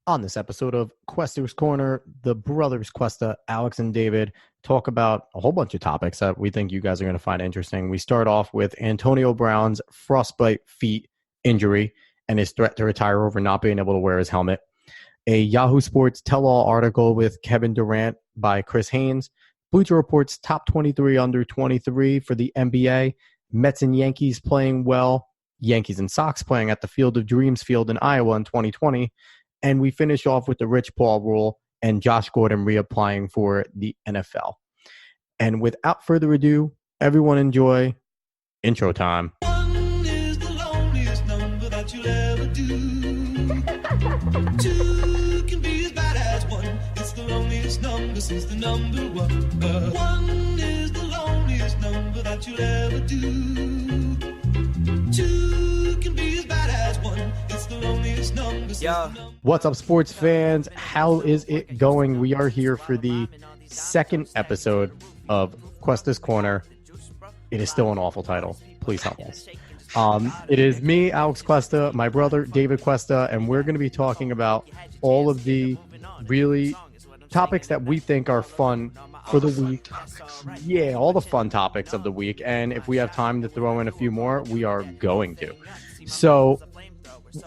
On this episode of Cuesta's Corner, the brothers Cuesta, Alex and David, talk about a whole bunch of topics that we think you guys are going to find interesting. We start off with Antonio Brown's frostbite feet injury and his threat to retire over not being able to wear his helmet. A Yahoo Sports tell-all article with Kevin Durant by Chris Haynes. Bleacher Reports top 23 under 23 for the NBA. Mets and Yankees playing well. Yankees and Sox playing at the Field of Dreams field in Iowa in 2020. And we finish off with the Rich Paul rule and Josh Gordon reapplying for the NFL. And without further ado, everyone enjoy intro time. One is the loneliest number that you'll ever do. Two can be as bad as one. It's the loneliest number since the number one. One is the loneliest number that you'll ever do. Two can be as bad as one. It's the loneliest number since the number. What's up, sports fans? How is it going? We are here for the second episode of Cuesta's Corner. It is still an awful title. Please help us. It is me, Alex Cuesta, my brother, David Cuesta, and we're going to be talking about all of the really topics that we think are fun for the week. Yeah, all the fun topics of the week. And if we have time to throw in a few more, we are going to. So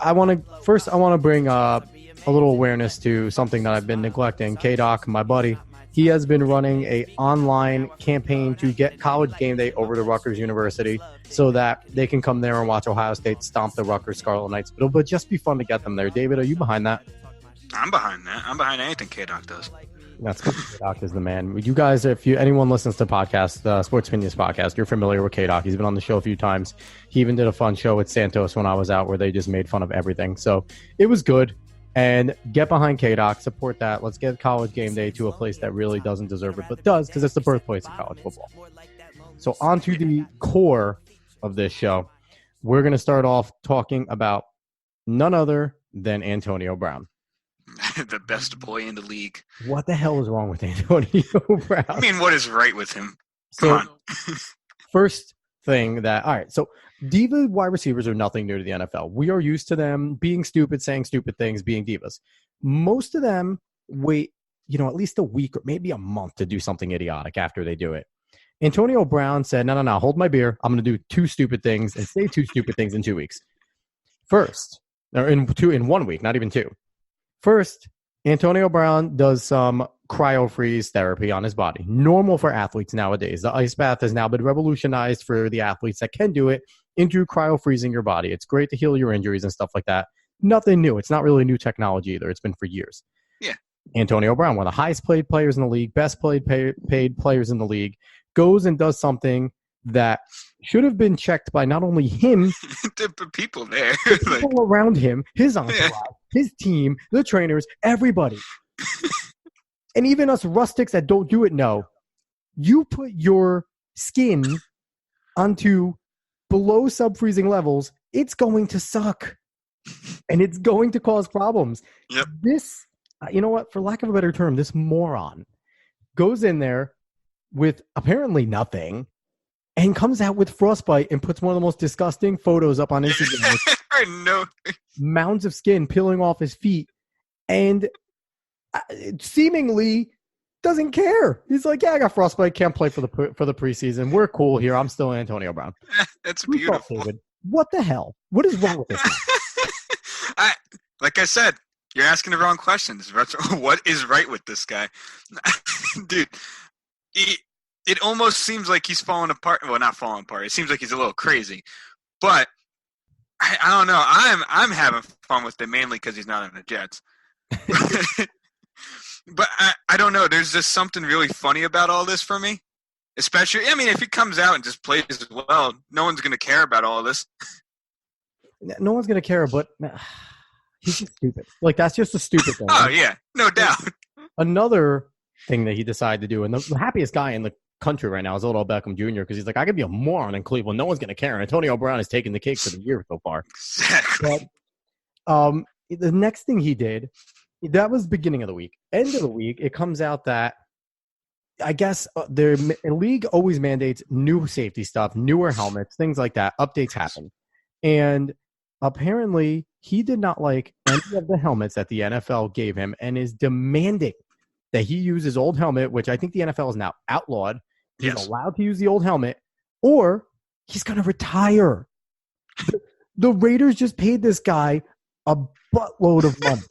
I want to bring a little awareness to something that I've been neglecting. K-Doc, my buddy, he has been running a online campaign to get College Game Day over to Rutgers University so that they can come there and watch Ohio State stomp the Rutgers Scarlet Knights. But it'll just be fun to get them there. David, are you behind that? I'm behind that. I'm behind anything K-Doc does. That's cool. K-Doc is the man. You guys, if anyone listens to podcasts, the Sports Opinions podcast, you're familiar with K-Doc. He's been on the show a few times. He even did a fun show with Santos when I was out where they just made fun of everything. So it was good. And get behind K-Doc, support that. Let's get College Game Day to a place that really doesn't deserve it, but does because it's the birthplace of college football. So on to the core of this show. We're going to start off talking about none other than Antonio Brown. The best boy in the league. What the hell is wrong with Antonio Brown? I mean, what is right with him? Come on. First thing that, all right, so diva wide receivers are nothing new to the NFL. We are used to them being stupid, saying stupid things, being divas. Most of them wait, at least a week or maybe a month to do something idiotic after they do it. Antonio Brown said, no, hold my beer. I'm going to do two stupid things and say two stupid things in 2 weeks. First, or in 1 week, not even two. First, Antonio Brown does some cryo-freeze therapy on his body. Normal for athletes nowadays. The ice bath has now been revolutionized for the athletes that can do it into cryo-freezing your body. It's great to heal your injuries and stuff like that. Nothing new. It's not really new technology either. It's been for years. Yeah. Antonio Brown, one of the highest paid players in the league, best paid players in the league, goes and does something that should have been checked by not only him, the people there, people around him, his entourage, his team, the trainers, everybody. And even us rustics that don't do it know. You put your skin onto below sub-freezing levels, it's going to suck. And it's going to cause problems. Yep. This, you know what, for lack of a better term, this moron goes in there with apparently nothing and comes out with frostbite and puts one of the most disgusting photos up on Instagram. I know. Mounds of skin peeling off his feet. And seemingly doesn't care. He's like, yeah, I got frostbite. Can't play for the preseason. We're cool here. I'm still Antonio Brown. That's beautiful. David, what the hell? What is wrong with this guy? Like I said, you're asking the wrong questions. What is right with this guy? Dude, it almost seems like he's falling apart. Well, not falling apart. It seems like he's a little crazy. But I don't know. I'm having fun with it mainly because he's not in the Jets. But I don't know. There's just something really funny about all this for me. Especially, I mean, if he comes out and just plays as well, no one's going to care about all of this. No one's going to care, but he's just stupid. Like, that's just a stupid thing. Oh, yeah. No doubt. Another thing that he decided to do, and the happiest guy in the country right now is Odell Beckham Jr. because he's like, I could be a moron in Cleveland. No one's going to care. And Antonio Brown is taking the cake for the year so far. Exactly. But, the next thing he did, that was beginning of the week. End of the week, it comes out that I guess the league always mandates new safety stuff, newer helmets, things like that. Updates happen. And apparently he did not like any of the helmets that the NFL gave him and is demanding that he use his old helmet, which I think the NFL is now outlawed. He's allowed to use the old helmet, or he's going to retire. The Raiders just paid this guy a buttload of money.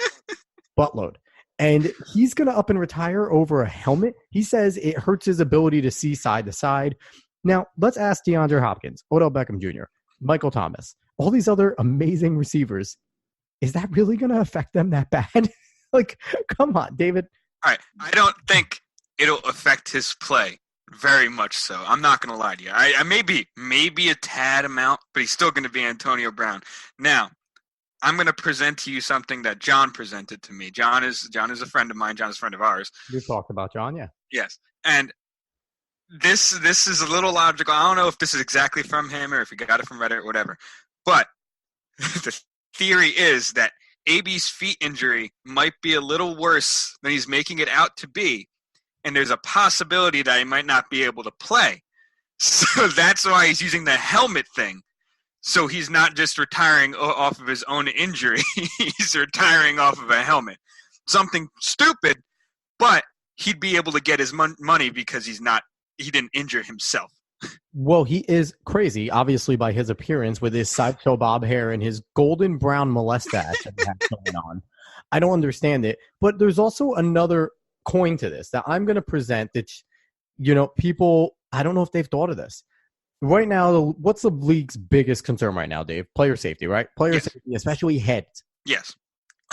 Buttload. And he's going to up and retire over a helmet. He says it hurts his ability to see side to side. Now, let's ask DeAndre Hopkins, Odell Beckham Jr., Michael Thomas, all these other amazing receivers. Is that really going to affect them that bad? Like, come on, David. All right. I don't think it'll affect his play very much so. I'm not going to lie to you. I maybe a tad amount, but he's still going to be Antonio Brown. Now, I'm going to present to you something that John presented to me. John is a friend of mine. John is a friend of ours. You talked about John, yeah. Yes. And this is a little logical. I don't know if this is exactly from him or if he got it from Reddit or whatever. But the theory is that AB's feet injury might be a little worse than he's making it out to be. And there's a possibility that he might not be able to play. So that's why he's using the helmet thing. So he's not just retiring off of his own injury. He's retiring off of a helmet. Something stupid, but he'd be able to get his money because he didn't injure himself. Well, he is crazy, obviously, by his appearance with his sideshow bob hair and his golden brown mustache that he has going on. I don't understand it. But there's also another coin to this that I'm going to present that, people, I don't know if they've thought of this. Right now, what's the league's biggest concern right now, Dave? Player safety, right? Player safety, especially heads. Yes.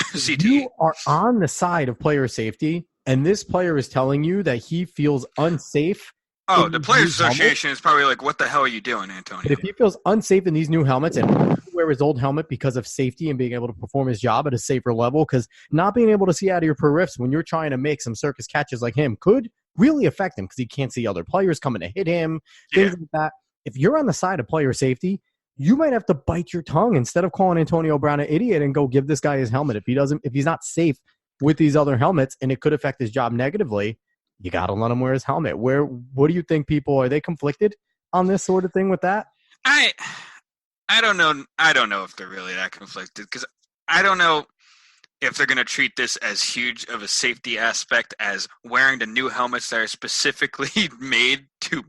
CTE. You are on the side of player safety, and this player is telling you that he feels unsafe. Oh, the Players Association is probably like, what the hell are you doing, Antonio? But if he feels unsafe in these new helmets and wear his old helmet because of safety and being able to perform his job at a safer level, because not being able to see out of your periffs when you're trying to make some circus catches like him could really affect him because he can't see other players coming to hit him, things like that. If you're on the side of player safety, you might have to bite your tongue instead of calling Antonio Brown an idiot and go give this guy his helmet. If he's not safe with these other helmets and it could affect his job negatively, you got to let him wear his helmet. What do you think are they conflicted on this sort of thing with that? I don't know. I don't know if they're really that conflicted because I don't know if they're going to treat this as huge of a safety aspect as wearing the new helmets that are specifically made to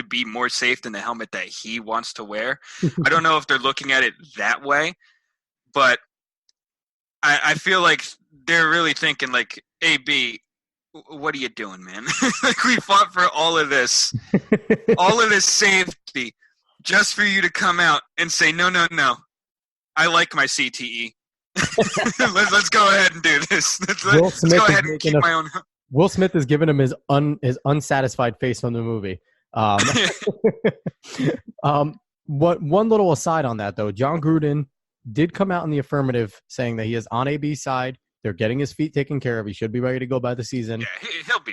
be more safe than the helmet that he wants to wear. I don't know if they're looking at it that way, but I feel like they're really thinking like, AB, what are you doing, man? Like we fought for all of this safety just for you to come out and say, no, I like my CTE. Let's go ahead and do this. Let's go ahead and keep my own. Will Smith is giving him his unsatisfied face from the movie. One little aside on that though, John Gruden did come out in the affirmative saying that he is on AB's side. They're getting his feet taken care of. He should be ready to go by the season. Yeah,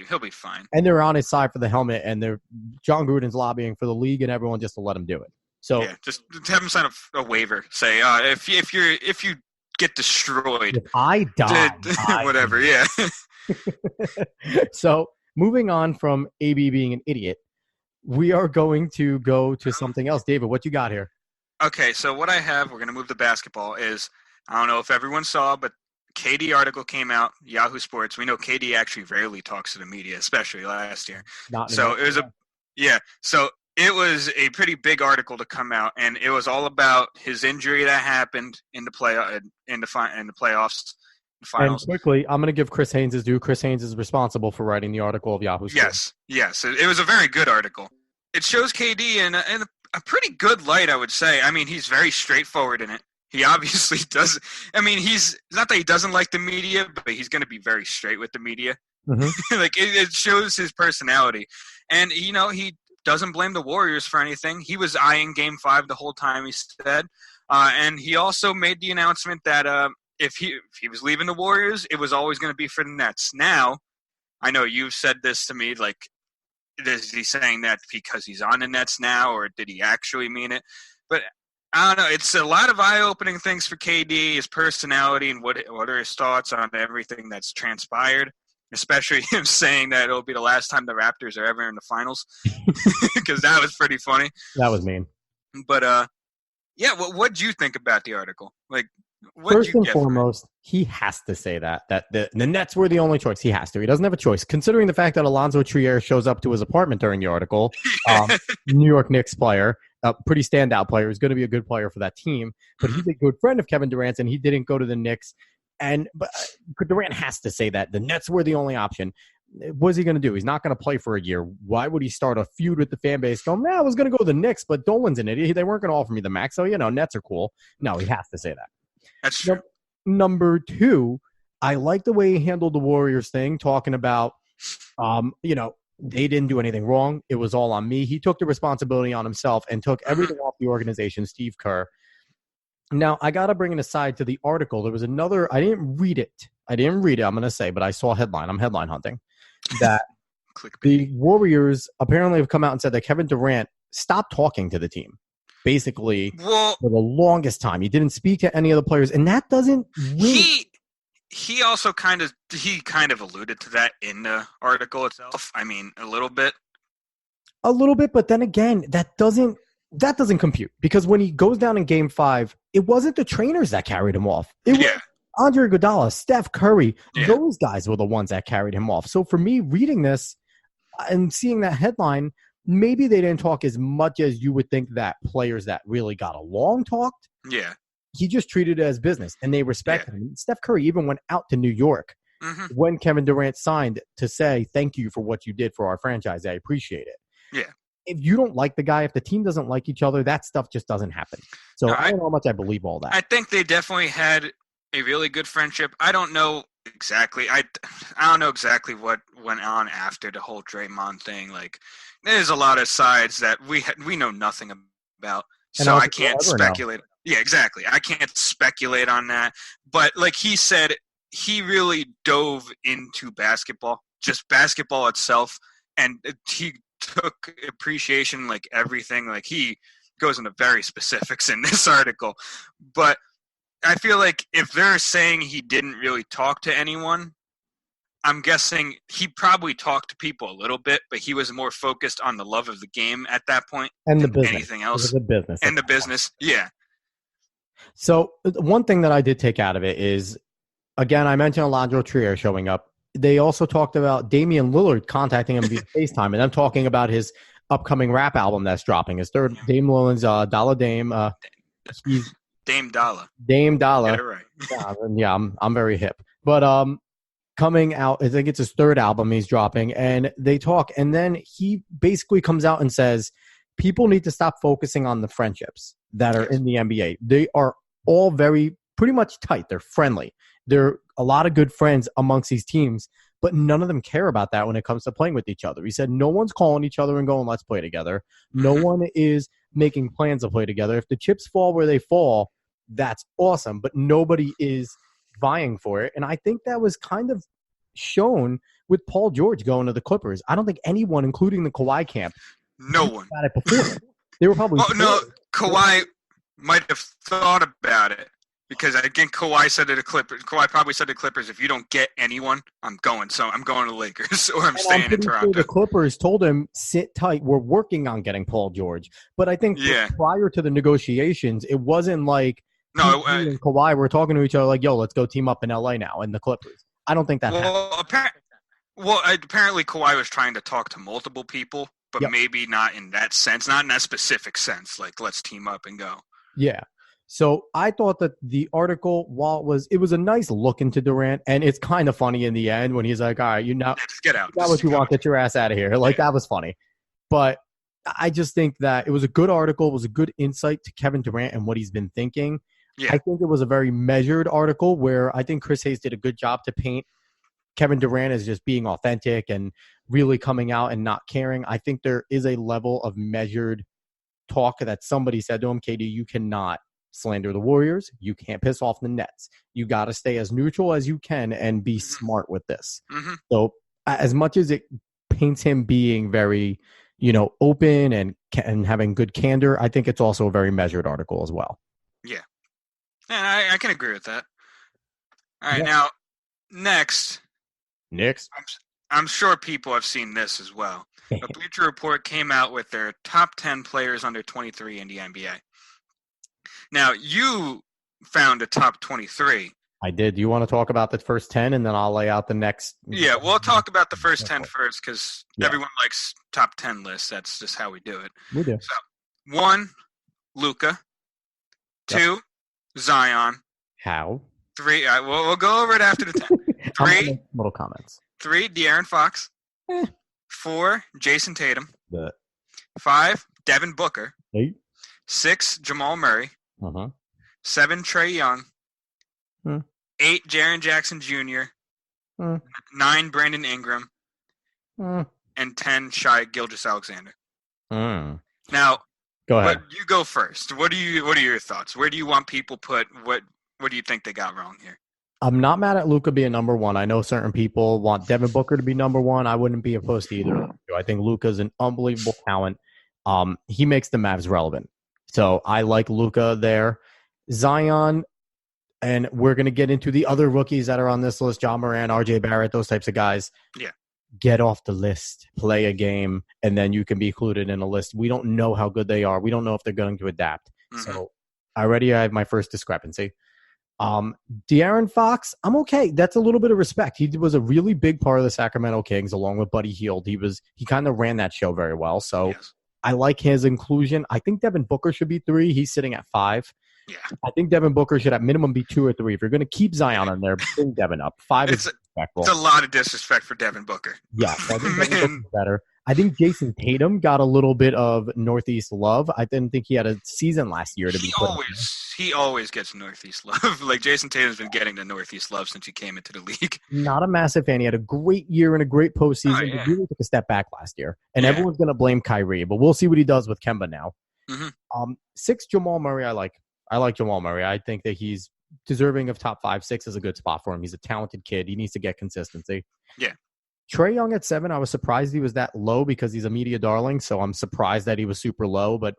he'll be fine. And they're on his side for the helmet, and John Gruden's lobbying for the league and everyone just to let him do it. So yeah, just have him sign a waiver. Say if you get destroyed, if I die, whatever. Yeah. So moving on from AB being an idiot, we are going to go to something else. David, what you got here? Okay, so what I have, we're going to move to basketball, is I don't know if everyone saw, but KD article came out, Yahoo Sports. We know KD actually rarely talks to the media, especially last year. So it was a pretty big article to come out, and it was all about his injury that happened in the playoffs, the finals. And quickly, I'm going to give Chris Haynes his due. Chris Haynes is responsible for writing the article of Yahoo Sports. Yes. It was a very good article. It shows KD in a pretty good light, I would say. I mean, he's very straightforward in it. He obviously does. I mean, it's not that he doesn't like the media, but he's going to be very straight with the media. Mm-hmm. Like it shows his personality, and he doesn't blame the Warriors for anything. He was eyeing Game 5 the whole time. He said, and he also made the announcement that if he was leaving the Warriors, it was always going to be for the Nets. Now, I know you've said this to me, like, is he saying that because he's on the Nets now, or did he actually mean it? But I don't know. It's a lot of eye-opening things for KD, his personality, and what are his thoughts on everything that's transpired, especially him saying that it'll be the last time the Raptors are ever in the finals, because that was pretty funny. That was mean. But, yeah, what did you think about the article? Like, What'd First you and get for it? foremost, he has to say that the Nets were the only choice. He has to. He doesn't have a choice. Considering the fact that Alonzo Trier shows up to his apartment during the article, New York Knicks player, a pretty standout player, is going to be a good player for that team. But he's a good friend of Kevin Durant's, and he didn't go to the Knicks. But Durant has to say that the Nets were the only option. What is he going to do? He's not going to play for a year. Why would he start a feud with the fan base? Going, I was going to go to the Knicks, but Dolan's an idiot. They weren't going to offer me the max, so Nets are cool. No, he has to say that. That's true. Number two, I like the way he handled the Warriors thing, talking about, they didn't do anything wrong. It was all on me. He took the responsibility on himself and took everything off the organization, Steve Kerr. Now, I got to bring an aside to the article. There was another – I didn't read it, I'm going to say, but I saw a headline. I'm headline hunting. That the Warriors apparently have come out and said that Kevin Durant stopped talking to the team. Basically, for the longest time, he didn't speak to any of the players, and that doesn't really. He also kind of alluded to that in the article itself. I mean, a little bit, but then again, that doesn't compute, because when he goes down in Game 5, it wasn't the trainers that carried him off. It was Andre Iguodala, Steph Curry. Those guys were the ones that carried him off. So for me, reading this and seeing that headline, maybe they didn't talk as much as you would think that players that really got along talked. Yeah. He just treated it as business, and they respected him. Steph Curry even went out to New York when Kevin Durant signed to say, thank you for what you did for our franchise. I appreciate it. Yeah. If you don't like the guy, if the team doesn't like each other, that stuff just doesn't happen. So I don't know how much I believe all that. I think they definitely had a really good friendship. I don't know exactly. I don't know exactly what went on after the whole Draymond thing. Like, there's a lot of sides that we know nothing about, so I can't speculate. Yeah, exactly. I can't speculate on that. But like he said, he really dove into basketball, just basketball itself, and he took appreciation, like everything. Like, he goes into very specifics in this article. But I feel like if they're saying he didn't really talk to anyone, I'm guessing he probably talked to people a little bit, but he was more focused on the love of the game at that point and than the business. Anything else. It was a business. And the business, yeah. So one thing that I did take out of it is, again, I mentioned Alonzo Trier showing up. They also talked about Damian Lillard contacting him via FaceTime, and I'm talking about his upcoming rap album that's dropping. His third, Dame Lillard's Dollar Dame. He's Dame Dollar. Dame Dollar. Get it right. Yeah, I'm very hip. But coming out, I think it's his third album he's dropping, and they talk, and then he basically comes out and says, people need to stop focusing on the friendships that are in the NBA. They are all pretty much tight. They're friendly. There are a lot of good friends amongst these teams, but none of them care about that when it comes to playing with each other. He said no one's calling each other and going, let's play together. No one is making plans to play together. If the chips fall where they fall, that's awesome, but nobody is vying for it. And I think that was kind of shown with Paul George going to the Clippers. I don't think anyone, including the Kawhi camp, no one about it before. They were probably no, Kawhi might have thought about it, because again, Kawhi probably said to the Clippers, if you don't get anyone, I'm going. So I'm going to the Lakers, or I'm staying in Toronto. Sure the Clippers told him, sit tight. We're working on getting Paul George. But I think prior to the negotiations, it wasn't like and Kawhi were talking to each other like, yo, let's go team up in LA now in the Clippers. I don't think that happened. Apparently Kawhi was trying to talk to multiple people, but maybe not in that sense, not in that specific sense, like let's team up and go. Yeah. So I thought that the article, while it was a nice look into Durant, and it's kind of funny in the end when he's like, all right, just get out. That's what you want, get your ass out of here. Like, that was funny. But I just think that it was a good article. It was a good insight to Kevin Durant and what he's been thinking. Yeah. I think it was a very measured article where I think Chris Hayes did a good job to paint Kevin Durant as just being authentic and really coming out and not caring. I think there is a level of measured talk that somebody said to him, KD, you cannot slander the Warriors. You can't piss off the Nets. You got to stay as neutral as you can and be smart with this. So as much as it paints him being very, open and having good candor, I think it's also a very measured article as well. Yeah. And I can agree with that. All right, now, next. I'm sure people have seen this as well. A Bleacher Report came out with their top 10 players under 23 in the NBA. Now, you found a top 23. I did. Do you want to talk about the first 10, and then I'll lay out the next? Yeah, we'll talk about the first 10 first because everyone likes top 10 lists. That's just how we do it. We do. So, 1, Luka. 2, Zion. How? 3, we'll go over it after the 10. 3, little comments. 3, De'Aaron Fox. 4, Jason Tatum. 5, Devin Booker. 8. 6, Jamal Murray. 7, Trae Young. 8, Jaren Jackson Jr. 9, Brandon Ingram. And 10, Shai Gilgeous-Alexander. Now, go ahead. But you go first. What are your thoughts? Where do you want people put? What do you think they got wrong here? I'm not mad at Luka being number one. I know certain people want Devin Booker to be number one. I wouldn't be opposed to either of them. I think Luka's an unbelievable talent. He makes the Mavs relevant. So I like Luka there. Zion, and we're going to get into the other rookies that are on this list, John Moran, RJ Barrett, those types of guys. Yeah. Get off the list, play a game, and then you can be included in a list. We don't know how good they are. We don't know if they're going to adapt. So I have my first discrepancy. De'Aaron Fox, I'm okay. That's a little bit of respect. He was a really big part of the Sacramento Kings along with Buddy Hield. He kind of ran that show very well. So I like his inclusion. I think Devin Booker should be 3. He's sitting at 5. Yeah. I think Devin Booker should at minimum be 2 or 3. If you're going to keep Zion on there, bring Devin up. 5 is disrespectful. It's a lot of disrespect for Devin Booker. Yeah, so I think Devin Booker's better. I think Jason Tatum got a little bit of Northeast love. I didn't think he had a season last year to be put He always gets Northeast love. Like Jason Tatum's been getting the Northeast love since he came into the league. Not a massive fan. He had a great year and a great postseason. He really took a step back last year. And everyone's going to blame Kyrie, but we'll see what he does with Kemba now. 6, Jamal Murray, I like. I like Jamal Murray. I think that he's deserving of top 5. 6 is a good spot for him. He's a talented kid. He needs to get consistency. Yeah. Trae Young at 7, I was surprised he was that low because he's a media darling, so I'm surprised that he was super low, but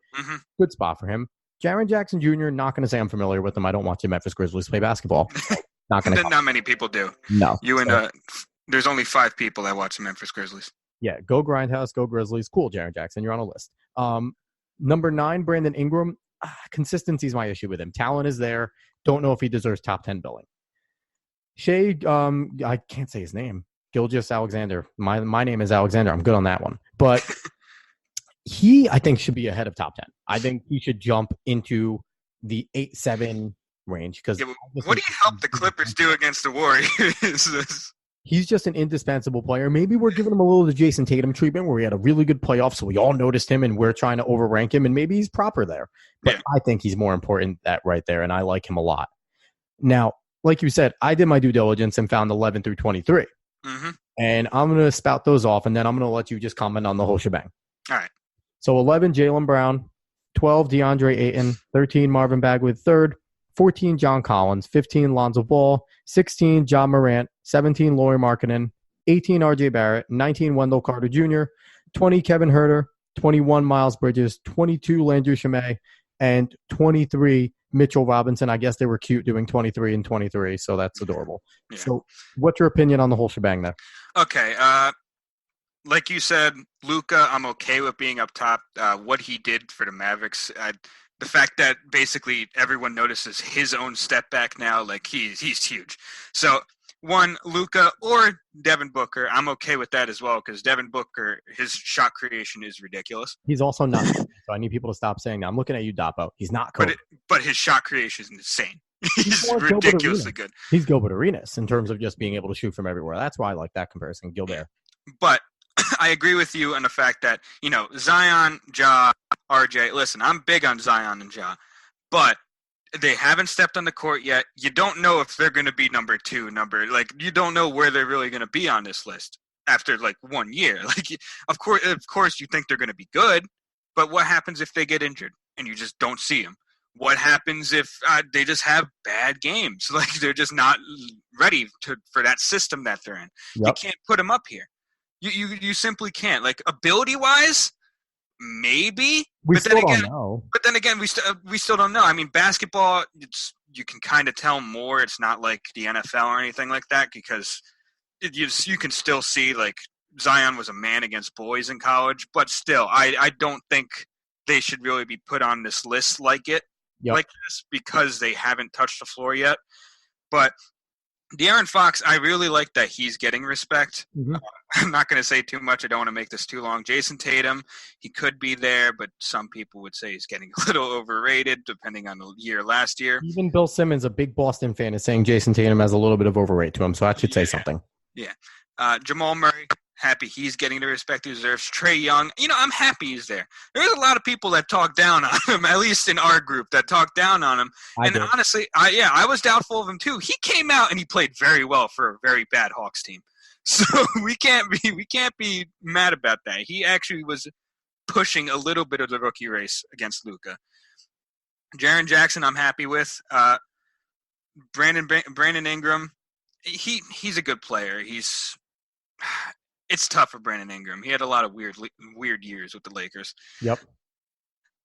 good spot for him. Jaren Jackson Jr., not going to say I'm familiar with him. I don't watch the Memphis Grizzlies play basketball. Not going to. Not many people do. No. There's only 5 people that watch the Memphis Grizzlies. Yeah, go Grindhouse, go Grizzlies. Cool, Jaren Jackson, you're on a list. Number 9, Brandon Ingram. Consistency is my issue with him. Talent is there. Don't know if he deserves top 10 billing. Shea, I can't say his name. Gilgeous-Alexander. My name is Alexander. I'm good on that one. But he, I think, should be ahead of top 10. I think he should jump into the 8-7 range. Because what do you help the Clippers do against the Warriors? He's just an indispensable player. Maybe we're giving him a little of the Jason Tatum treatment where he had a really good playoff, so we all noticed him, and we're trying to overrank him, and maybe he's proper there. But I think he's more important that right there, and I like him a lot. Now, like you said, I did my due diligence and found 11 through 23. And I'm going to spout those off, and then I'm going to let you just comment on the whole shebang. All right. So 11, Jaylen Brown. 12, DeAndre Ayton. 13, Marvin Bagley III. 14, John Collins. 15, Lonzo Ball. 16, John Morant. 17, Lauri Markkanen. 18, RJ Barrett. 19, Wendell Carter Jr. 20, Kevin Huerter. 21, Miles Bridges. 22, Landry Shamet. And 23, Mitchell Robinson. I guess they were cute doing 23 and 23, so that's adorable. Yeah. So what's your opinion on the whole shebang there? Okay. Like you said, Luka, I'm okay with being up top. What he did for the Mavericks, the fact that basically everyone notices his own step back now, like he's huge. So one, Luka or Devin Booker, I'm okay with that as well because Devin Booker, his shot creation is ridiculous. He's also not. So I need people to stop saying that. I'm looking at you, Dapo. He's not Kobe. But his shot creation is insane. He's ridiculously good. He's Gilbert Arenas in terms of just being able to shoot from everywhere. That's why I like that comparison, Gilbert. But I agree with you on the fact that, Zion, Ja, RJ, listen, I'm big on Zion and Ja, but they haven't stepped on the court yet. You don't know if they're going to be number 2, you don't know where they're really going to be on this list after 1 year. Of course you think they're going to be good, but what happens if they get injured and you just don't see them? What happens if they just have bad games? They're just not ready for that system that they're in. Yep. You can't put them up here. You simply can't. Ability-wise, maybe. We still don't know. But then again, we still don't know. I mean, basketball, you can kind of tell more. It's not like the NFL or anything like that because you can still see, Zion was a man against boys in college. But still, I don't think they should really be put on this list like it like this because they haven't touched the floor yet. But De'Aaron Fox, I really like that he's getting respect. Mm-hmm. I'm not going to say too much. I don't want to make this too long. Jason Tatum, he could be there, but some people would say he's getting a little overrated depending on the year last year. Even Bill Simmons, a big Boston fan, is saying Jason Tatum has a little bit of overrate to him, so that should say something. Yeah. Jamal Murray, happy he's getting the respect he deserves. Trae Young, I'm happy he's there. There's a lot of people that talk down on him, at least in our group, that talk down on him. Honestly, I was doubtful of him too. He came out and he played very well for a very bad Hawks team. So we can't be mad about that. He actually was pushing a little bit of the rookie race against Luka. Jaren Jackson, I'm happy with. Brandon Ingram, he's a good player. It's tough for Brandon Ingram. He had a lot of weird years with the Lakers. Yep.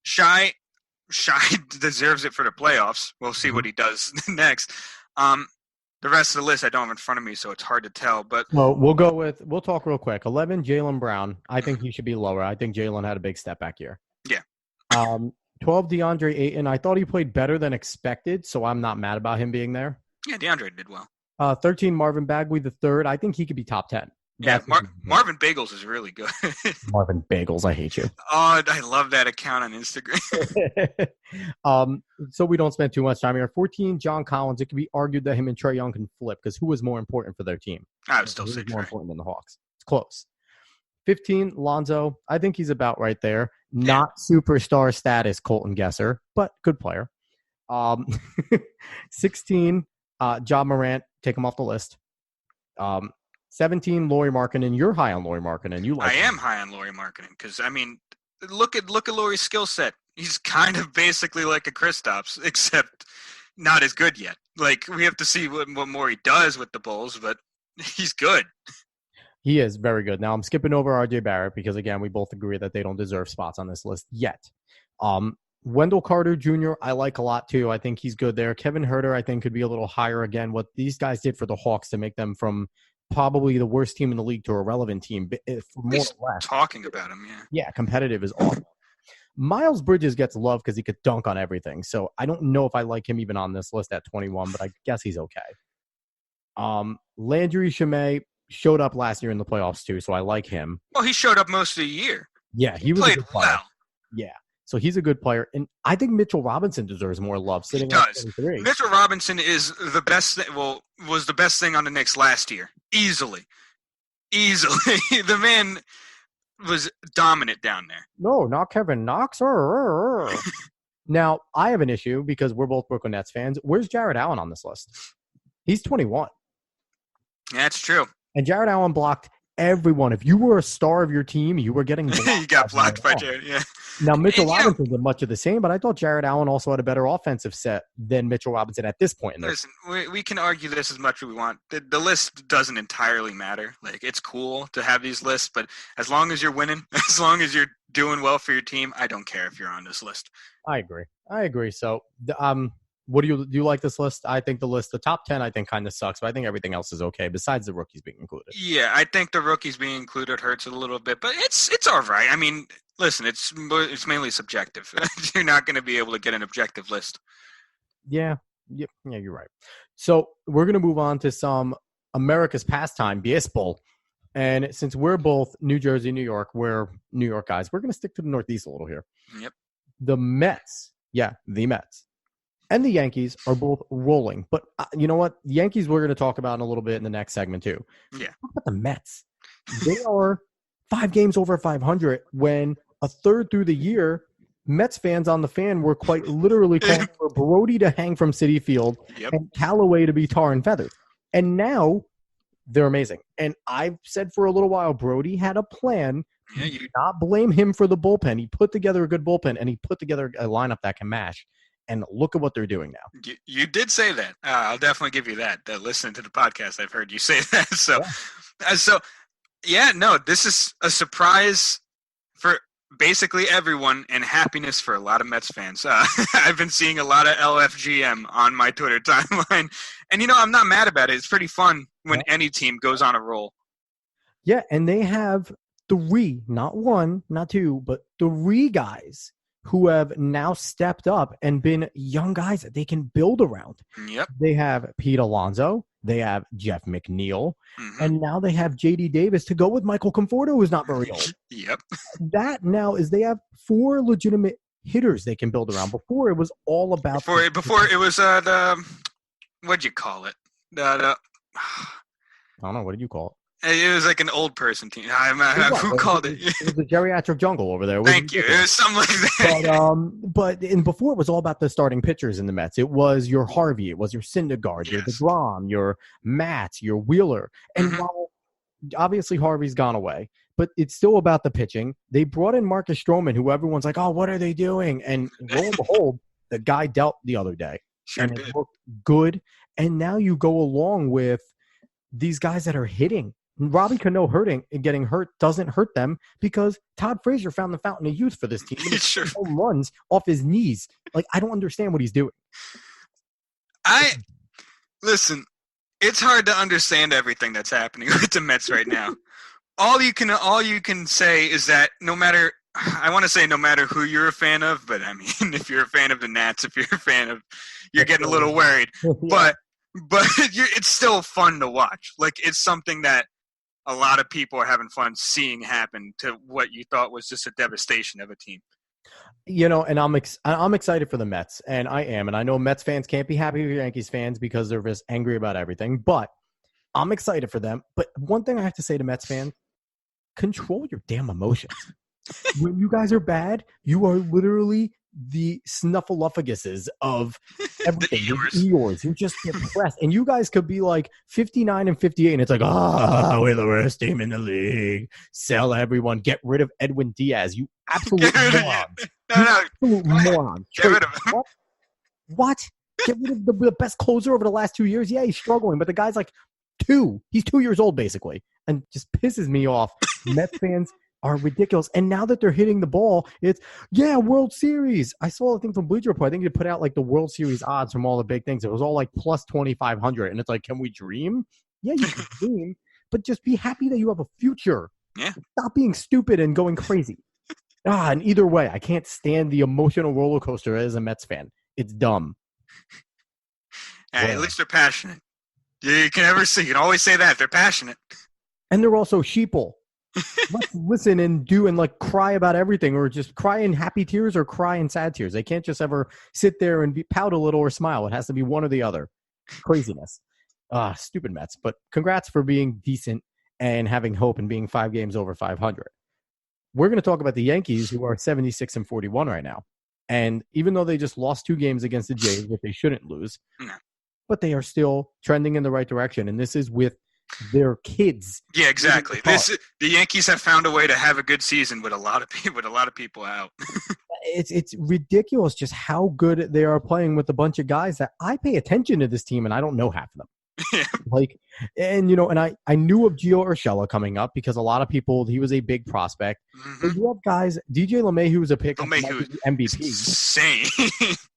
Shai deserves it for the playoffs. We'll see what he does next. The rest of the list I don't have in front of me, so it's hard to tell. But we'll talk real quick. 11, Jaylen Brown. I think he should be lower. I think Jaylen had a big step back here. Yeah. 12, DeAndre Ayton. I thought he played better than expected, so I'm not mad about him being there. Yeah, DeAndre did well. 13, Marvin Bagley III. I think he could be top 10. Yeah, Marvin Bagels is really good. Marvin Bagels, I hate you. Oh, I love that account on Instagram. So we don't spend too much time here. 14, John Collins. It could be argued that him and Trae Young can flip because who was more important for their team? I would still say more important than the Hawks. It's close. 15, Lonzo. I think he's about right there. Not superstar status, Colton Gesser, but good player. 16, Ja Morant. Take him off the list. 17, Lauri Markkanen. You're high on Lauri Markkanen. I am high on Lauri Markkanen because look at Lauri's skill set. He's kind of basically like a Kristaps, except not as good yet. Like we have to see what more he does with the Bulls, but he's good. He is very good. Now I'm skipping over RJ Barrett because again we both agree that they don't deserve spots on this list yet. Wendell Carter Jr. I like a lot too. I think he's good there. Kevin Huerter I think could be a little higher again. What these guys did for the Hawks to make them from probably the worst team in the league to a relevant team. More or less. Talking about him, yeah. Yeah, competitive is awesome. Miles Bridges gets love because he could dunk on everything. So I don't know if I like him even on this list at 21, but I guess he's okay. Landry Shamet showed up last year in the playoffs too, so I like him. Well, he showed up most of the year. Yeah, he was played a good player. well. Yeah. So he's a good player, and I think Mitchell Robinson deserves more love. He does. Mitchell Robinson is the best. Was the best thing on the Knicks last year, easily. The man was dominant down there. No, not Kevin Knox. Now I have an issue because we're both Brooklyn Nets fans. Where's Jared Allen on this list? He's 21. That's true. And Jared Allen blocked everyone. If you were a star of your team, you were getting blocked. You got blocked by Jared, yeah. Now, Mitchell Robinson did much of the same, but I thought Jared Allen also had a better offensive set than Mitchell Robinson at this point. Listen, we can argue this as much as we want. The list doesn't entirely matter. Like, it's cool to have these lists, but as long as you're winning, as long as you're doing well for your team, I don't care if you're on this list. I agree. So, what do you like this list? I think the top 10, I think kind of sucks, but I think everything else is okay besides the rookies being included. Yeah, I think the rookies being included hurts a little bit, but it's all right. I mean, listen, it's mainly subjective. You're not going to be able to get an objective list. Yeah, you're right. So we're going to move on to some America's pastime, baseball. And since we're both New Jersey, New York, we're New York guys, we're going to stick to the Northeast a little here. Yep. The Mets, and the Yankees are both rolling. But you know what? The Yankees we're going to talk about in a little bit in the next segment too. Yeah. Talk about the Mets. They are 5 games over 500 when a third through the year, Mets fans on the fan were quite literally calling for Brody to hang from Citi Field and Callaway to be tar and feathered. And now they're amazing. And I've said for a little while, Brody had a plan. Yeah, you not blame him for the bullpen. He put together a good bullpen, and he put together a lineup that can mash. And look at what they're doing now. You did say that. I'll definitely give you that. Listening to the podcast, I've heard you say that. This is a surprise for basically everyone and happiness for a lot of Mets fans. I've been seeing a lot of LFGM on my Twitter timeline. And, I'm not mad about it. It's pretty fun when any team goes on a roll. Yeah, and they have 3, not 1, not 2, but 3 guys who have now stepped up and been young guys that they can build around. Yep. They have Pete Alonso. They have Jeff McNeil. Mm-hmm. And now they have J.D. Davis to go with Michael Conforto, who's not very old. Yep. That now is they have 4 legitimate hitters they can build around. Before, it was all about... Before it was the... What'd you call it? I don't know. What did you call it? It was like an old person team. Who called it? It was the geriatric jungle over there. Thank you. It was something like that. But before it was all about the starting pitchers in the Mets. It was your Harvey, it was your Syndergaard, your DeGrom, your Matt, your Wheeler. And while obviously Harvey's gone away, but it's still about the pitching. They brought in Marcus Stroman, who everyone's like, oh, what are they doing? And lo and behold, the guy dealt the other day. Sure and did. it looked good. And now you go along with these guys that are hitting. Robbie Cano getting hurt doesn't hurt them because Todd Frazier found the fountain of youth for this team. And Sure. home runs off his knees. Like, I don't understand what he's doing. Listen, it's hard to understand everything that's happening with the Mets right now. All you can say is that no matter who you're a fan of, but I mean, if you're a fan of the Nats, if you're a fan of, you're getting a little worried, but it's still fun to watch. Like, it's something that a lot of people are having fun seeing happen to what you thought was just a devastation of a team. You know, and I'm excited for the Mets, and I am. And I know Mets fans can't be happy with Yankees fans because they're just angry about everything, but I'm excited for them. But one thing I have to say to Mets fans, control your damn emotions. When you guys are bad, you are literally the snuffleupaguses of everything. Eeyores. You're just depressed. And you guys could be like 59 and 58, and it's like, we're the worst team in the league. Sell everyone. Get rid of Edwin Diaz. You absolute morons. Absolute morons. Get rid of him. What? Get rid of the best closer over the last 2 years? Yeah, he's struggling, but the guy's like 2. He's 2 years old, basically, and just pisses me off. Mets fans are ridiculous. And now that they're hitting the ball, it's, World Series. I saw a thing from Bleacher Report. I think they put out like the World Series odds from all the big things. It was all like plus 2,500. And it's like, can we dream? Yeah, you can dream, but just be happy that you have a future. Yeah. Stop being stupid and going crazy. And either way, I can't stand the emotional roller coaster as a Mets fan. It's dumb. At least they're passionate. You can always say that. They're passionate. And they're also sheeple. Let's listen and do and like cry about everything, or just cry in happy tears or cry in sad tears. They can't just ever sit there and pout a little or smile. It has to be one or the other. Craziness. Stupid Mets. But congrats for being decent and having hope and being 5 games over 500. We're going to talk about the Yankees, who are 76 and 41 right now. And even though they just lost 2 games against the Jays, which they shouldn't lose, but they are still trending in the right direction. And this is with their kids. Yeah, exactly. The Yankees have found a way to have a good season with a lot of people out. It's ridiculous just how good they are playing with a bunch of guys that I pay attention to this team and I don't know half of them. Yeah. And I knew of Gio Urshela coming up because a lot of people, he was a big prospect. Mm-hmm. But you have guys, DJ LeMay, who was a pick, MVP. Insane.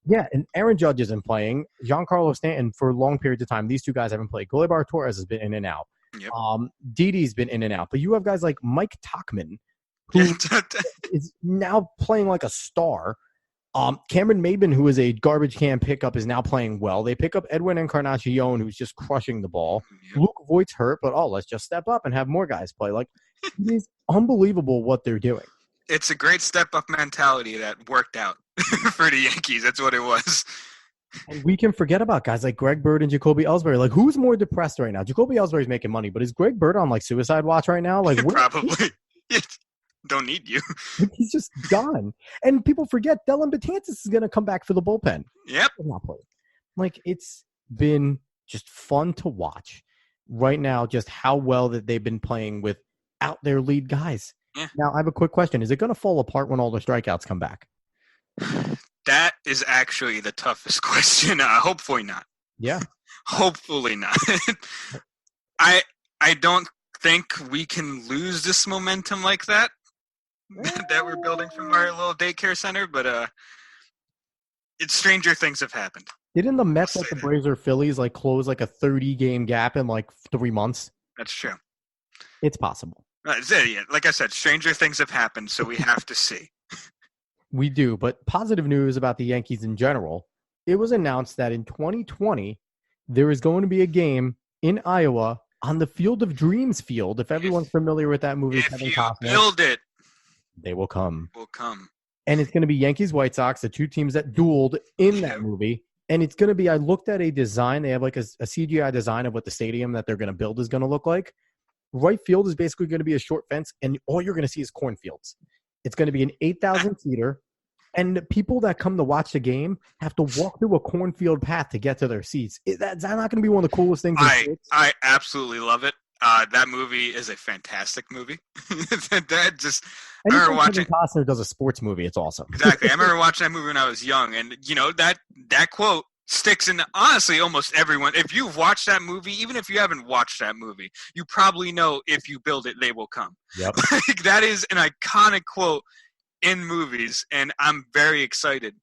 Yeah, and Aaron Judge isn't playing. Giancarlo Stanton for long periods of time. These 2 guys haven't played. Gleyber Torres has been in and out. Yep. Didi's been in and out. But you have guys like Mike Tauchman, who is now playing like a star. Cameron Maybin, who is a garbage can pickup, is now playing well. They pick up Edwin Encarnacion, who's just crushing the ball. Yep. Luke Voigt's hurt, but let's just step up and have more guys play. Like, it is unbelievable what they're doing. It's a great step-up mentality that worked out for the Yankees. That's what it was. And we can forget about guys like Greg Bird and Jacoby Ellsbury. Like, who's more depressed right now? Jacoby Ellsbury's making money, but is Greg Bird on, like, suicide watch right now? Like, probably. Don't need you. He's just gone. And people forget Dellin Betances is going to come back for the bullpen. Yep. Like, it's been just fun to watch right now, just how well that they've been playing without their lead guys. Yeah. Now, I have a quick question. Is it going to fall apart when all the strikeouts come back? That is actually the toughest question. Hopefully not. Yeah. Hopefully not. I don't think we can lose this momentum like that that we're building from our little daycare center, but it's stranger things have happened. Didn't the Mets like the Braves or Phillies like close like a 30-game gap in like 3 months? That's true. It's possible. Yeah, like I said, stranger things have happened, so we have to see. We do, but positive news about the Yankees in general. It was announced that in 2020, there is going to be a game in Iowa on the Field of Dreams field. If everyone's familiar with that movie, If Kevin you Costner, build it, they will come. will come. And it's going to be Yankees, White Sox, the two teams that dueled in that movie. And it's going to be, I looked at a design. They have like a CGI design of what the stadium that they're going to build is going to look like. Right field is basically going to be a short fence, and all you're going to see is cornfields. It's going to be an 8,000-seater, and the people that come to watch the game have to walk through a cornfield path to get to their seats. That's not going to be one of the coolest things in sports? I absolutely love it. That movie is a fantastic movie. I remember watching. Kevin Costner does a sports movie. It's awesome. Exactly. I remember watching that movie when I was young, and that quote sticks in honestly almost everyone. If you've watched that movie, even if you haven't watched that movie, you probably know if you build it, they will come. Yep. Like, that is an iconic quote in movies, and I'm very excited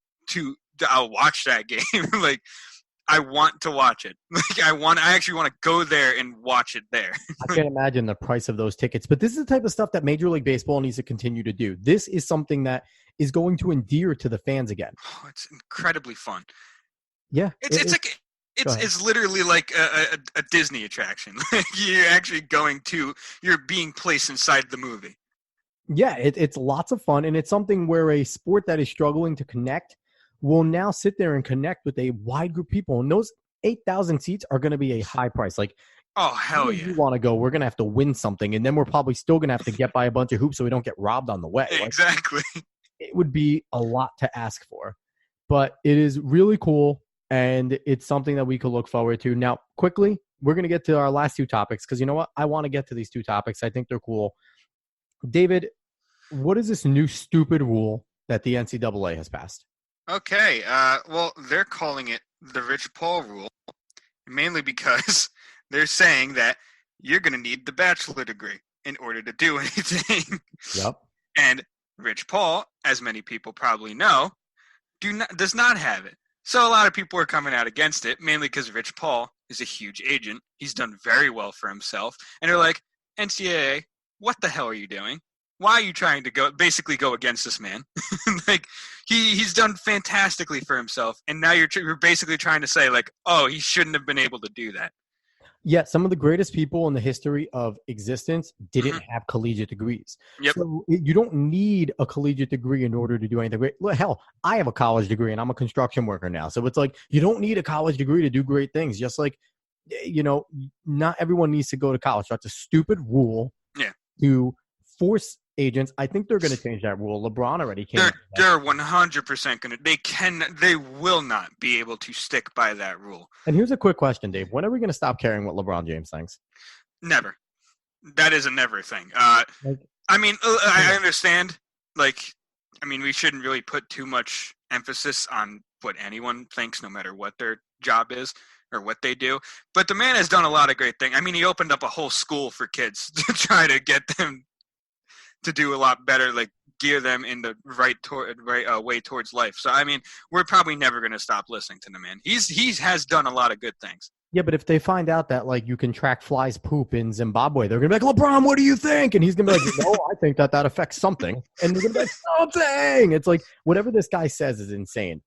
I'll watch that game. Like, I want to watch it. Like, I actually want to go there and watch it there. I can't imagine the price of those tickets, but this is the type of stuff that Major League Baseball needs to continue to do. This is something that is going to endear to the fans again. Oh, it's incredibly fun. Yeah. It's literally like a Disney attraction. You're being placed inside the movie. Yeah, it's lots of fun, and it's something where a sport that is struggling to connect will now sit there and connect with a wide group of people. And those 8,000 seats are going to be a high price. Like, oh, hell yeah. If you want to go, we're going to have to win something, and then we're probably still going to have to get by a bunch of hoops so we don't get robbed on the way. Exactly. Like, it would be a lot to ask for, but it is really cool, and it's something that we could look forward to. Now, quickly, we're going to get to our last two topics because you know what? I want to get to these two topics. I think they're cool. David, what is this new stupid rule that the NCAA has passed? Okay. Well, they're calling it the Rich Paul rule, mainly because they're saying that you're going to need the bachelor degree in order to do anything. Yep. And Rich Paul, as many people probably know, does not have it. So a lot of people are coming out against it, mainly because Rich Paul is a huge agent. He's done very well for himself. And they're like, NCAA, what the hell are you doing? Why are you trying to go against this man? Like, he's done fantastically for himself, and now you're basically trying to say, like, oh, he shouldn't have been able to do that. Yeah, some of the greatest people in the history of existence didn't have collegiate degrees. Yep. So you don't need a collegiate degree in order to do anything great. Hell, I have a college degree, and I'm a construction worker now. So it's like you don't need a college degree to do great things. Just like, not everyone needs to go to college. That's a stupid rule to force agents. I think they're going to change that rule. LeBron already came. They're 100% going to. They will not be able to stick by that rule. And here's a quick question, Dave. When are we going to stop caring what LeBron James thinks? Never. That is a never thing. I understand. We shouldn't really put too much emphasis on what anyone thinks, no matter what their job is or what they do. But the man has done a lot of great things. I mean, he opened up a whole school for kids to try to get them to do a lot better, like gear them in the right way towards life. So, I mean, we're probably never going to stop listening to the man. He has done a lot of good things. Yeah, but if they find out that, like, you can track flies' poop in Zimbabwe, they're going to be like, LeBron, what do you think? And he's going to be like, no, I think that affects something. And they're going to be like, something. It's like, whatever this guy says is insane.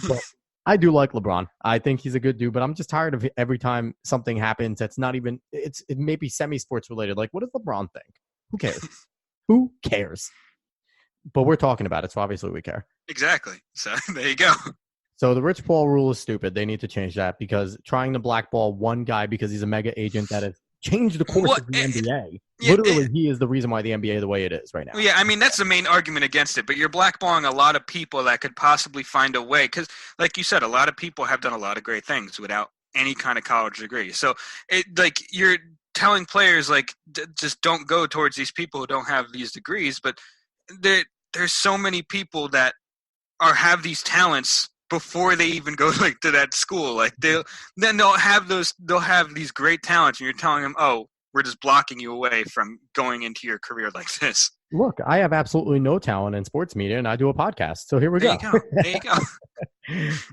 But I do like LeBron. I think he's a good dude, but I'm just tired of every time something happens that's not even – it may be semi-sports related. Like, what does LeBron think? Who cares? Who cares? But we're talking about it, so obviously we care. Exactly. So there you go. So the Rich Paul rule is stupid. They need to change that because trying to blackball one guy because he's a mega agent that has changed the course of the NBA. Literally, he is the reason why the NBA is the way it is right now. Yeah, I mean, that's the main argument against it. But you're blackballing a lot of people that could possibly find a way. Because, like you said, a lot of people have done a lot of great things without any kind of college degree. So, you're telling players, just don't go towards these people who don't have these degrees. But there's so many people that have these talents before they even go to that school. Like they'll have these great talents, and you're telling them, oh, we're just blocking you away from going into your career like this. Look, I have absolutely no talent in sports media, and I do a podcast. So here we go. There you go.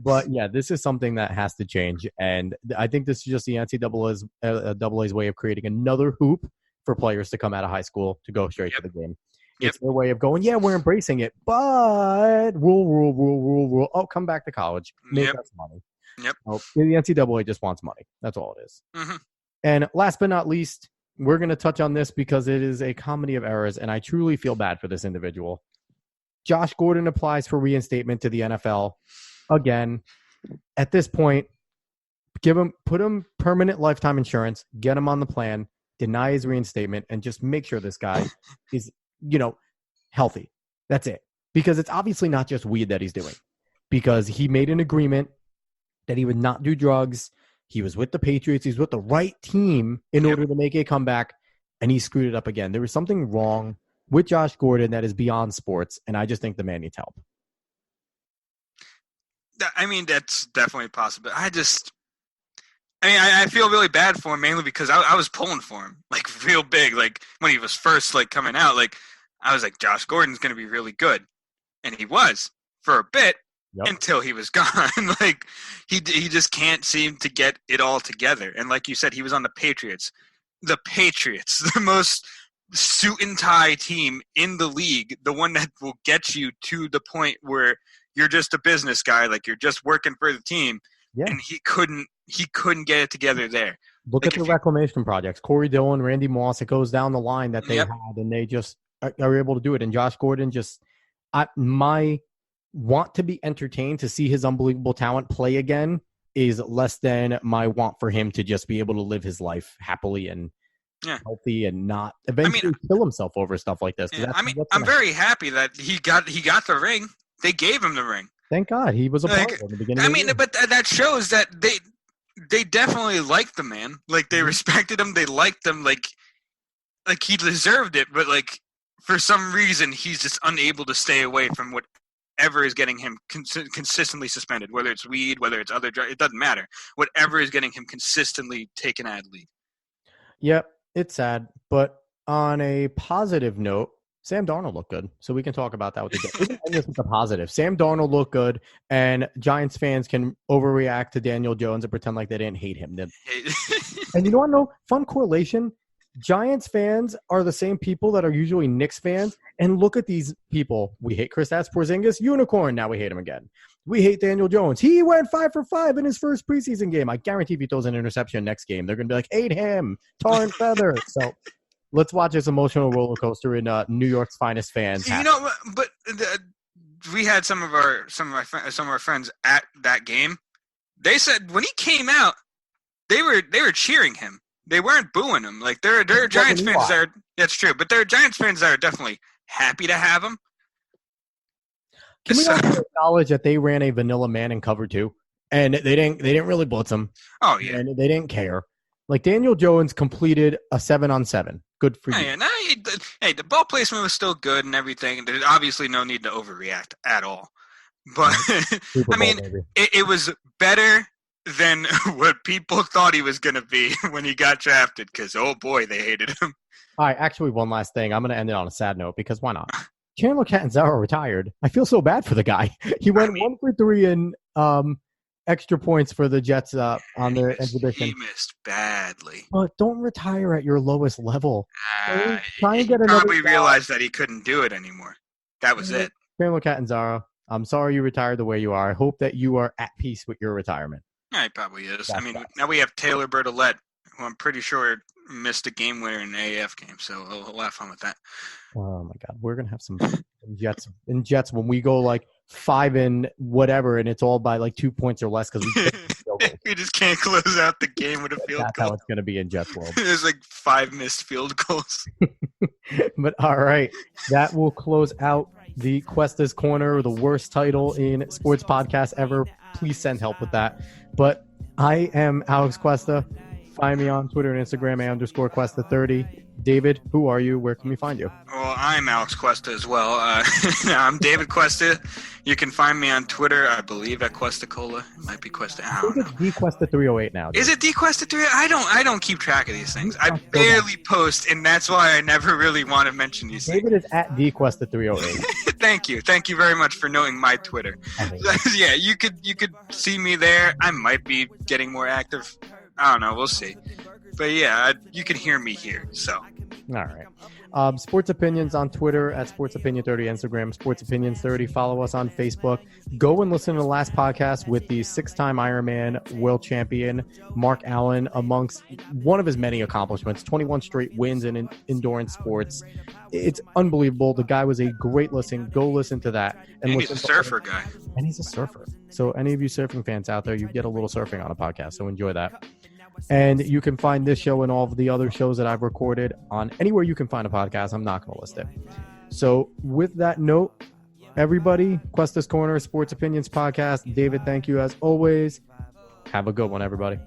But yeah, this is something that has to change, and I think this is just the NCAA's way of creating another hoop for players to come out of high school to go straight to the game. Yep. It's their way of going, yeah, we're embracing it, but rule. Oh, come back to college. Make us money. Yep. Oh, the NCAA just wants money. That's all it is. Mm-hmm. And last but not least, we're going to touch on this because it is a comedy of errors, and I truly feel bad for this individual. Josh Gordon applies for reinstatement to the NFL again. At this point, put him permanent lifetime insurance, get him on the plan, deny his reinstatement, and just make sure this guy is, healthy. That's it. Because it's obviously not just weed that he's doing. Because he made an agreement that he would not do drugs. He was with the Patriots. He's with the right team in order to make a comeback, and he screwed it up again. There was something wrong with Josh Gordon that is beyond sports, and I just think the man needs help. I mean, that's definitely possible. I feel really bad for him, mainly because I was pulling for him, like, real big. Like, when he was first, like, coming out, like, I was like, Josh Gordon's going to be really good. And he was for a bit. Yep. Until he was gone. Like, he just can't seem to get it all together. And like you said, he was on the Patriots. The Patriots, the most suit and tie team in the league, the one that will get you to the point where you're just a business guy, like you're just working for the team. Yeah. And he couldn't get it together there. Look at the reclamation projects. Corey Dillon, Randy Moss, it goes down the line that they had, and they just are able to do it. And Josh Gordon my want to be entertained to see his unbelievable talent play again is less than my want for him to just be able to live his life happily and healthy and not eventually kill himself over stuff like this. Yeah, I'm very happy that he got the ring. They gave him the ring. Thank God. He was a part of it in the beginning. But that shows that they definitely liked the man. Like, they respected him. They liked him. Like he deserved it. But, like, for some reason, he's just unable to stay away from whatever is getting him consistently suspended, whether it's weed, whether it's other drugs, it doesn't matter. Whatever is getting him consistently taken out of the league. Yep, it's sad. But on a positive note, Sam Darnold looked good, so we can talk about that with the Jets. We can end this with a positive. Sam Darnold looked good, and Giants fans can overreact to Daniel Jones and pretend like they didn't hate him. And you want to know, fun correlation? Giants fans are the same people that are usually Knicks fans. And look at these people. We hate Kristaps Porzingis, unicorn. Now we hate him again. We hate Daniel Jones. He went 5 for 5 in his first preseason game. I guarantee if he throws an interception next game, they're going to be like, hate him, tar and feather. So let's watch this emotional roller coaster in New York's finest fans. But we had some of our friends at that game. They said when he came out, they were cheering him. They weren't booing him. Like, there are Giants fans that are – that's true. But there are Giants fans that are definitely happy to have him. Can we also acknowledge that they ran a vanilla man in cover 2? And they didn't really blitz him. Oh, yeah. And they didn't care. Like, Daniel Jones completed a 7-on-7. Good for you. Hey, the ball placement was still good and everything. There's obviously no need to overreact at all. But, it was better than what people thought he was going to be when he got drafted, because, oh, boy, they hated him. All right, actually, one last thing. I'm going to end it on a sad note, because why not? Chandler Catanzaro retired. I feel so bad for the guy. He went 1 for 3 in extra points for the Jets on their exhibition. He missed badly. But don't retire at your lowest level. Try and get another probably realized that he couldn't do it anymore. That was it. Chandler Catanzaro, I'm sorry you retired the way you are. I hope that you are at peace with your retirement. Yeah, he probably is. Now we have Taylor Bertolette, who I'm pretty sure missed a game winner in an AAF game, so we'll have fun with that. Oh, my God. We're going to have some Jets when we go, like, 5 and whatever, and it's all by, like, 2 points or less because we just can't close out the game with a field goal. That's how it's going to be in Jets world. There's, like, 5 missed field goals. But, all right, that will close out the Cuestas Corner, the worst title in sports podcast ever. Please send help with that. But I am Alex Cuesta. Find me on Twitter and Instagram @_Cuesta30. David, who are you? Where can we find you? Well, I'm Alex Cuesta as well. I'm David Cuesta. You can find me on Twitter, I believe, at Cuesta Cola. It might be Cuesta. I don't know. It's DQuesta308 now. Dude. Is it DQuesta308? I don't keep track of these things. I barely post, and that's why I never really want to mention these things. David is at DQuesta308. Thank you. Thank you very much for knowing my Twitter. Yeah, you could see me there. I might be getting more active. I don't know. We'll see. But yeah, you can hear me here. So All right. Sports Opinions on Twitter at Sports Opinion 30, Instagram Sports Opinions 30. Follow us on Facebook. Go and listen to the last podcast with the 6-time Ironman world champion Mark Allen, amongst one of his many accomplishments, 21 straight wins in endurance sports. It's unbelievable. The guy was a great listen. Go listen to that. And he's a surfer guy. And he's a surfer. So any of you surfing fans out there, you get a little surfing on a podcast. So enjoy that. And you can find this show and all of the other shows that I've recorded on anywhere you can find a podcast. I'm not going to list it. So with that note, everybody, Cuestas Corner Sports Opinions Podcast. David, thank you as always. Have a good one, everybody.